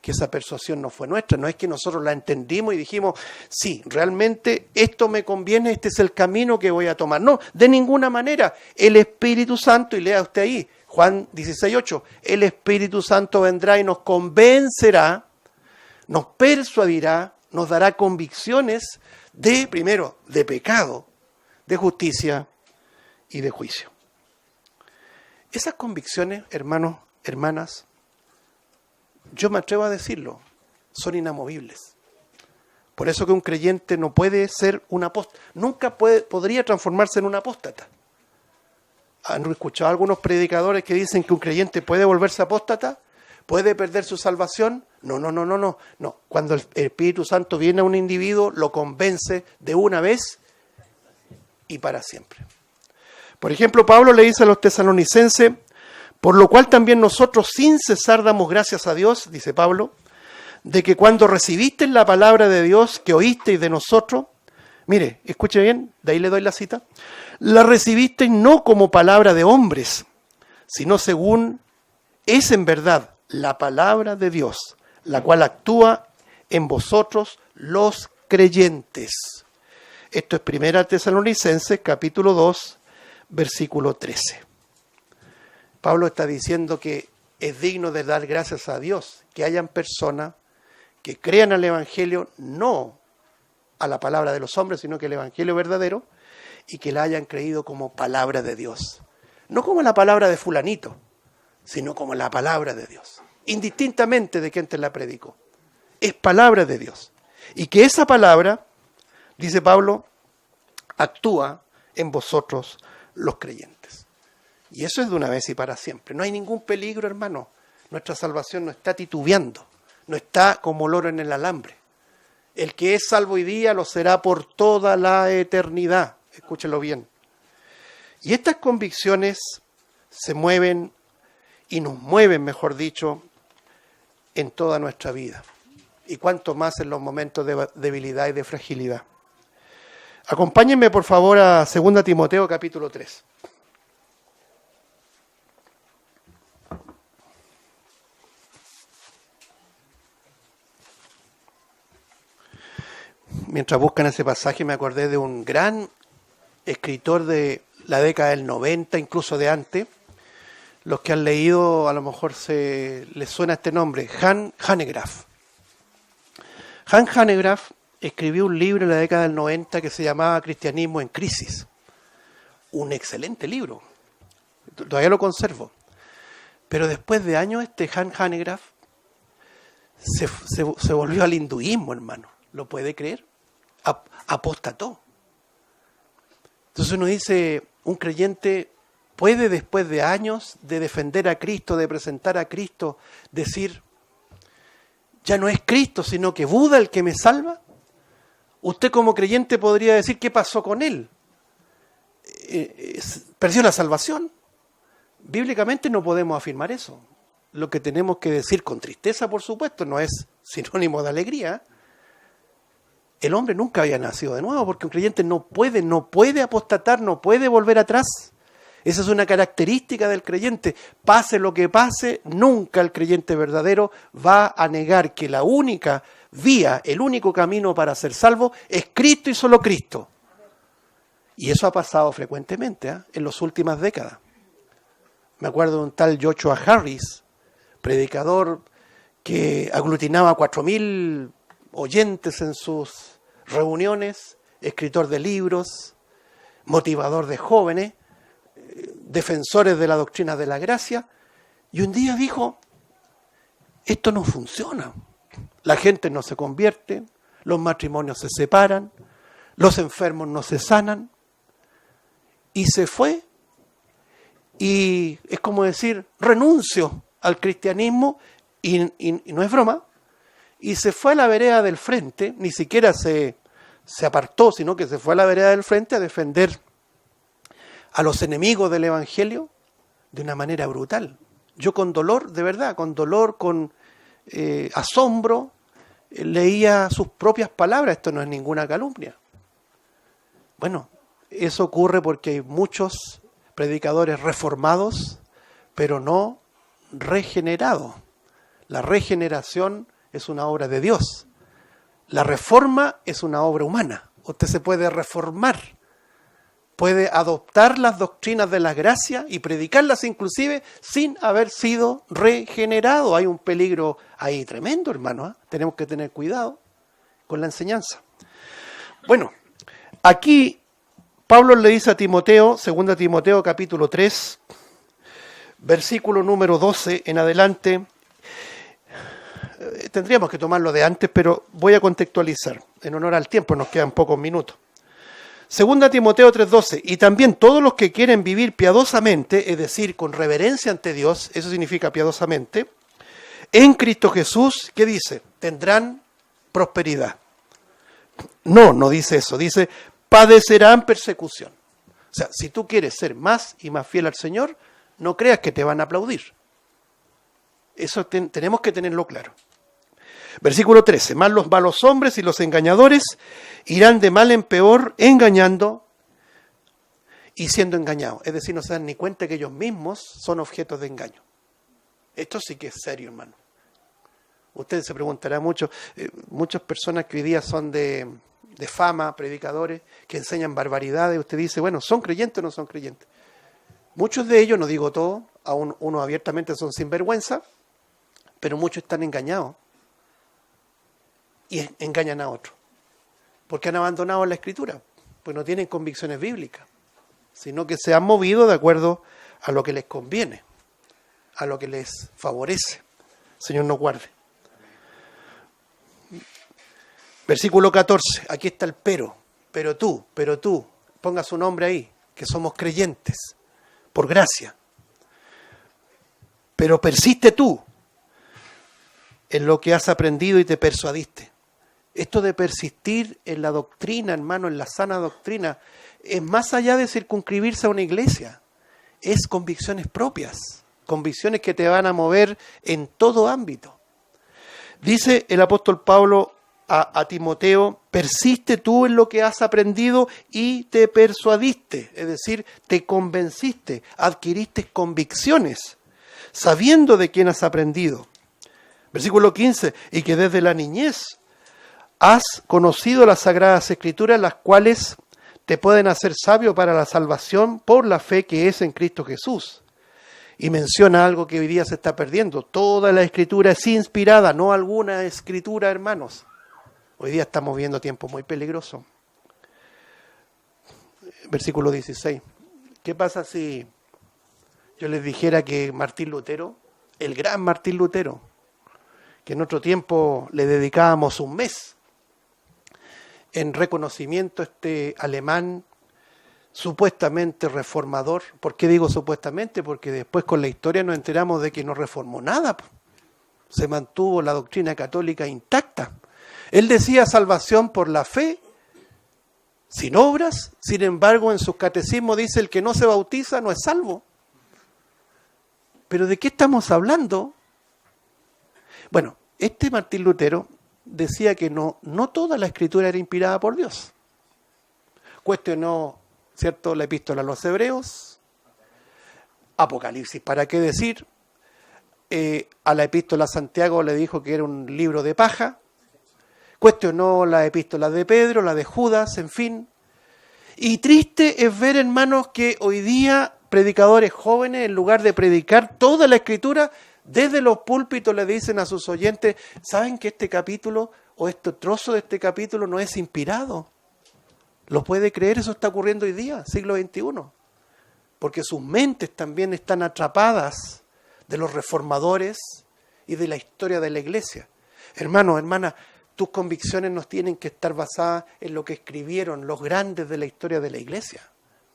que esa persuasión no fue nuestra, no es que nosotros la entendimos y dijimos, sí, realmente esto me conviene, este es el camino que voy a tomar. No, de ninguna manera. El Espíritu Santo, y lea usted ahí, Juan 16:8, el Espíritu Santo vendrá y nos convencerá, nos persuadirá, nos dará convicciones de, primero, de pecado, de justicia y de juicio. Esas convicciones, hermanos, hermanas, yo me atrevo a decirlo, son inamovibles. Por eso que un creyente no puede ser un apóstata, nunca podría transformarse en un apóstata. ¿Han escuchado algunos predicadores que dicen que un creyente puede volverse apóstata? ¿Puede perder su salvación? No. Cuando el Espíritu Santo viene a un individuo, lo convence de una vez y para siempre. Por ejemplo, Pablo le dice a los tesalonicenses, por lo cual también nosotros sin cesar damos gracias a Dios, dice Pablo, de que cuando recibisteis la palabra de Dios que oísteis de nosotros, mire, escuche bien, de ahí le doy la cita, la recibisteis no como palabra de hombres, sino según es en verdad la palabra de Dios, la cual actúa en vosotros los creyentes. Esto es 1 Tesalonicenses, capítulo 2, versículo 13. Pablo está diciendo que es digno de dar gracias a Dios que hayan personas que crean al Evangelio, no a la palabra de los hombres, sino que el Evangelio verdadero, y que la hayan creído como palabra de Dios. No como la palabra de fulanito, sino como la palabra de Dios. Indistintamente de quién te la predicó. Es palabra de Dios. Y que esa palabra, dice Pablo, actúa en vosotros los creyentes. Y eso es de una vez y para siempre. No hay ningún peligro, hermano. Nuestra salvación no está titubeando. No está como loro en el alambre. El que es salvo hoy día lo será por toda la eternidad. Escúchelo bien. Y estas convicciones se mueven y nos mueven, mejor dicho, en toda nuestra vida. Y cuanto más en los momentos de debilidad y de fragilidad. Acompáñenme, por favor, a 2 Timoteo, capítulo 3. Mientras buscan ese pasaje me acordé de un gran escritor de la década del 90, incluso de antes. Los que han leído a lo mejor les suena este nombre, Jan Hanegraaff. Jan Hanegraaff escribió un libro en la década del 90 que se llamaba Cristianismo en Crisis. Un excelente libro, todavía lo conservo. Pero después de años Jan Hanegraaff se volvió al hinduismo, hermano. ¿Lo puede creer? Apostató. Entonces uno dice, un creyente puede después de años de defender a Cristo, de presentar a Cristo, decir, ya no es Cristo, sino que Buda el que me salva. Usted como creyente podría decir, ¿qué pasó con él? ¿Perdió la salvación? Bíblicamente no podemos afirmar eso. Lo que tenemos que decir con tristeza, por supuesto, no es sinónimo de alegría. El hombre nunca había nacido de nuevo, porque un creyente no puede apostatar, no puede volver atrás. Esa es una característica del creyente. Pase lo que pase, nunca el creyente verdadero va a negar que la única vía, el único camino para ser salvo es Cristo y solo Cristo. Y eso ha pasado frecuentemente en las últimas décadas. Me acuerdo de un tal Joshua Harris, predicador que aglutinaba 4.000 oyentes en sus reuniones, escritor de libros, motivador de jóvenes, defensores de la doctrina de la gracia, y un día dijo, esto no funciona, la gente no se convierte, los matrimonios se separan, los enfermos no se sanan, y se fue, y es como decir, renuncio al cristianismo, y no es broma, y se fue a la vereda del frente, ni siquiera se apartó, sino que se fue a la vereda del frente a defender a los enemigos del Evangelio de una manera brutal. Yo con dolor, de verdad, con dolor, con asombro, leía sus propias palabras. Esto no es ninguna calumnia. Bueno, eso ocurre porque hay muchos predicadores reformados, pero no regenerados. La regeneración es una obra de Dios. La reforma es una obra humana. Usted se puede reformar, puede adoptar las doctrinas de la gracia y predicarlas inclusive sin haber sido regenerado. Hay un peligro ahí tremendo, hermano, ¿eh? Tenemos que tener cuidado con la enseñanza. Bueno, aquí Pablo le dice a Timoteo, 2 Timoteo capítulo 3, versículo número 12 en adelante. Tendríamos que tomarlo de antes, pero voy a contextualizar. En honor al tiempo, nos quedan pocos minutos. 2 Timoteo 3:12, y también todos los que quieren vivir piadosamente, es decir, con reverencia ante Dios, eso significa piadosamente, en Cristo Jesús, ¿qué dice? Tendrán prosperidad. No dice eso, dice padecerán persecución. O sea, si tú quieres ser más y más fiel al Señor, no creas que te van a aplaudir. Eso tenemos que tenerlo claro. Versículo 13, más los malos hombres y los engañadores irán de mal en peor, engañando y siendo engañados. Es decir, no se dan ni cuenta que ellos mismos son objetos de engaño. Esto sí que es serio, hermano. Usted se preguntará mucho, muchas personas que hoy día son de fama, predicadores, que enseñan barbaridades, usted dice, bueno, ¿son creyentes o no son creyentes? Muchos de ellos, no digo todos, aún unos abiertamente son sinvergüenza, pero muchos están engañados. Y engañan a otros, porque han abandonado la Escritura, pues no tienen convicciones bíblicas, sino que se han movido de acuerdo a lo que les conviene, a lo que les favorece. Señor nos guarde. Versículo 14, aquí está el pero tú, ponga su nombre ahí, que somos creyentes, por gracia. Pero persiste tú en lo que has aprendido y te persuadiste. Esto de persistir en la doctrina, hermano, en la sana doctrina, es más allá de circunscribirse a una iglesia. Es convicciones propias, convicciones que te van a mover en todo ámbito. Dice el apóstol Pablo a Timoteo, persiste tú en lo que has aprendido y te persuadiste, es decir, te convenciste, adquiriste convicciones, sabiendo de quién has aprendido. Versículo 15, y que desde la niñez has conocido las Sagradas Escrituras, las cuales te pueden hacer sabio para la salvación por la fe que es en Cristo Jesús. Y menciona algo que hoy día se está perdiendo. Toda la Escritura es inspirada, no alguna Escritura, hermanos. Hoy día estamos viendo tiempos muy peligrosos. Versículo 16. ¿Qué pasa si yo les dijera que Martín Lutero, el gran Martín Lutero, que en otro tiempo le dedicábamos un mes, en reconocimiento a este alemán supuestamente reformador? ¿Por qué digo supuestamente? Porque después con la historia nos enteramos de que no reformó nada. Se mantuvo la doctrina católica intacta. Él decía salvación por la fe, sin obras. Sin embargo, en sus catecismos dice el que no se bautiza no es salvo. ¿Pero de qué estamos hablando? Bueno, este Martín Lutero decía que no toda la Escritura era inspirada por Dios. Cuestionó, ¿cierto?, la epístola a los Hebreos, Apocalipsis, ¿para qué decir? A la epístola a Santiago le dijo que era un libro de paja. Cuestionó la epístola de Pedro, la de Judas, en fin. Y triste es ver, hermanos, que hoy día predicadores jóvenes, en lugar de predicar toda la Escritura, desde los púlpitos le dicen a sus oyentes, ¿saben que este capítulo o este trozo de este capítulo no es inspirado? ¿Lo puede creer? Eso está ocurriendo hoy día, siglo XXI. Porque sus mentes también están atrapadas de los reformadores y de la historia de la iglesia. Hermano, hermana, tus convicciones no tienen que estar basadas en lo que escribieron los grandes de la historia de la iglesia.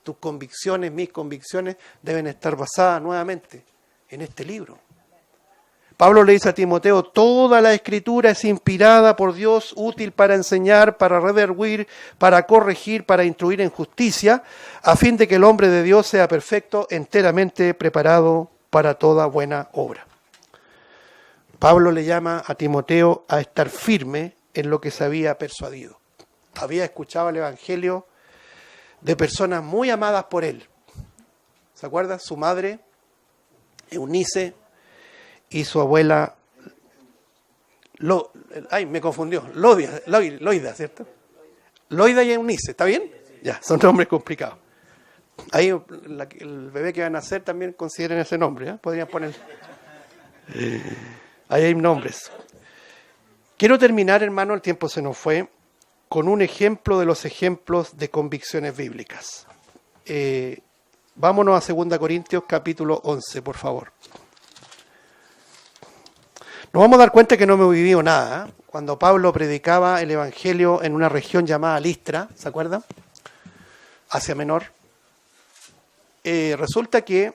Tus convicciones, mis convicciones, deben estar basadas nuevamente en este libro. Pablo le dice a Timoteo, toda la escritura es inspirada por Dios, útil para enseñar, para redarguir, para corregir, para instruir en justicia, a fin de que el hombre de Dios sea perfecto, enteramente preparado para toda buena obra. Pablo le llama a Timoteo a estar firme en lo que se había persuadido. Había escuchado el Evangelio de personas muy amadas por él. ¿Se acuerdan? Su madre, Eunice, y su abuela, me confundió, Loida, ¿cierto? Loida y Eunice, ¿está bien? Ya, son nombres complicados. Ahí el bebé que va a nacer también consideren ese nombre, ¿eh? Podrían poner. Ahí hay nombres. Quiero terminar, hermano, el tiempo se nos fue, con un ejemplo de los ejemplos de convicciones bíblicas. Vámonos a 2 Corintios capítulo 11, por favor. Nos vamos a dar cuenta que no hemos vivido nada, ¿eh? Cuando Pablo predicaba el Evangelio en una región llamada Listra, ¿se acuerdan? Asia Menor. Resulta que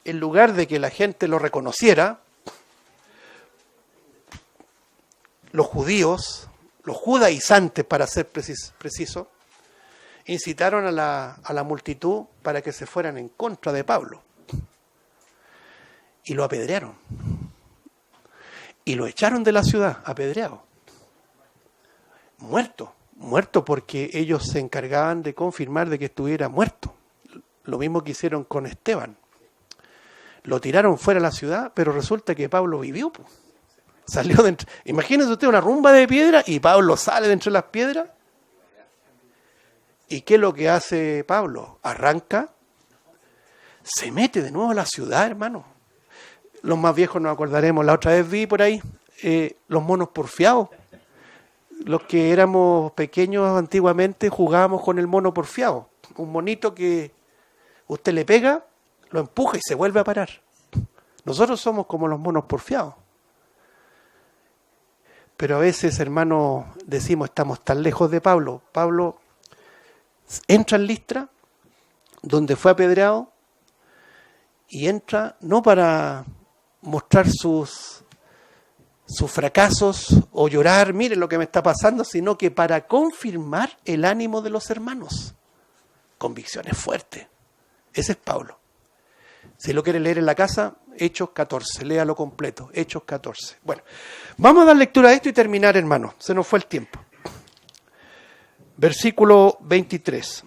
en lugar de que la gente lo reconociera, los judíos, los judaizantes para ser preciso, incitaron a la multitud para que se fueran en contra de Pablo. Y lo apedrearon. Y lo echaron de la ciudad, apedreado. Muerto porque ellos se encargaban de confirmar de que estuviera muerto. Lo mismo que hicieron con Esteban. Lo tiraron fuera de la ciudad, pero resulta que Pablo vivió. Salió de entre... Imagínense usted una rumba de piedra y Pablo sale de entre las piedras. ¿Y qué es lo que hace Pablo? Arranca, se mete de nuevo a la ciudad, hermano. Los más viejos nos acordaremos, la otra vez vi por ahí los monos porfiados. Los que éramos pequeños antiguamente jugábamos con el mono porfiado. Un monito que usted le pega, lo empuja y se vuelve a parar. Nosotros somos como los monos porfiados. Pero a veces, hermano, decimos, estamos tan lejos de Pablo. Pablo entra en Listra, donde fue apedreado, y entra no para mostrar sus fracasos o llorar, miren lo que me está pasando, sino que para confirmar el ánimo de los hermanos. Convicciones fuertes. Ese es Pablo. Si lo quiere leer en la casa, Hechos 14, léalo completo, Hechos 14. Bueno, vamos a dar lectura a esto y terminar, hermano. Se nos fue el tiempo. Versículo 23.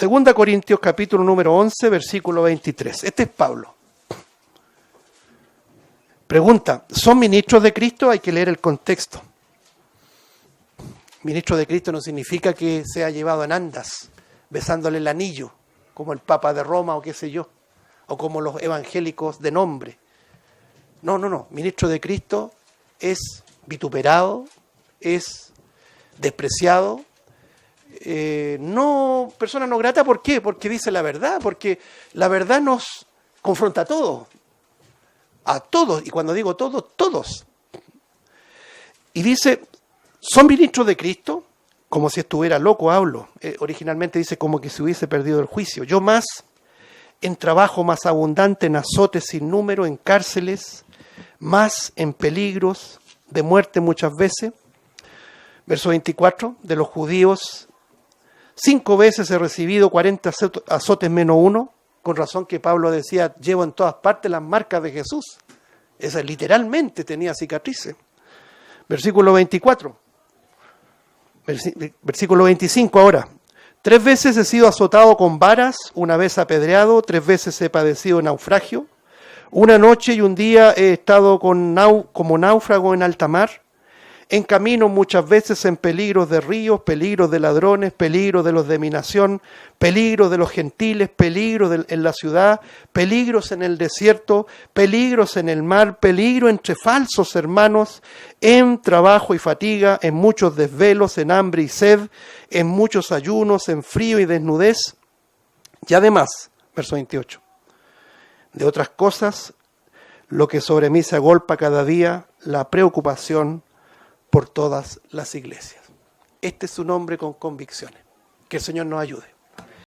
2 Corintios capítulo número 11, versículo 23. Este es Pablo. Pregunta, ¿son ministros de Cristo? Hay que leer el contexto. Ministro de Cristo no significa que sea llevado en andas, besándole el anillo, como el Papa de Roma o qué sé yo, o como los evangélicos de nombre. No. Ministro de Cristo es vituperado, es despreciado, no persona no grata. ¿Por qué? Porque dice la verdad, porque la verdad nos confronta a todos. A todos, y cuando digo todos, todos. Y dice, ¿son ministros de Cristo? Como si estuviera loco hablo. Originalmente dice como que se hubiese perdido el juicio. Yo más, en trabajo más abundante, en azotes sin número, en cárceles, más en peligros de muerte muchas veces. Verso 24, de los judíos, 5 veces he recibido 40 azotes menos 1. Con razón que Pablo decía, llevo en todas partes las marcas de Jesús. Esa literalmente tenía cicatrices. Versículo 24. Versículo 25 ahora. 3 veces he sido azotado con varas, 1 vez apedreado, 3 veces he padecido naufragio. 1 noche y 1 día he estado como náufrago en alta mar. En camino muchas veces en peligros de ríos, peligros de ladrones, peligros de los de mi nación, peligros de los gentiles, peligros en la ciudad, peligros en el desierto, peligros en el mar, peligro entre falsos hermanos, en trabajo y fatiga, en muchos desvelos, en hambre y sed, en muchos ayunos, en frío y desnudez. Y además, verso 28, de otras cosas, lo que sobre mí se agolpa cada día, la preocupación por todas las iglesias. Este es su nombre con convicciones. Que el Señor nos ayude.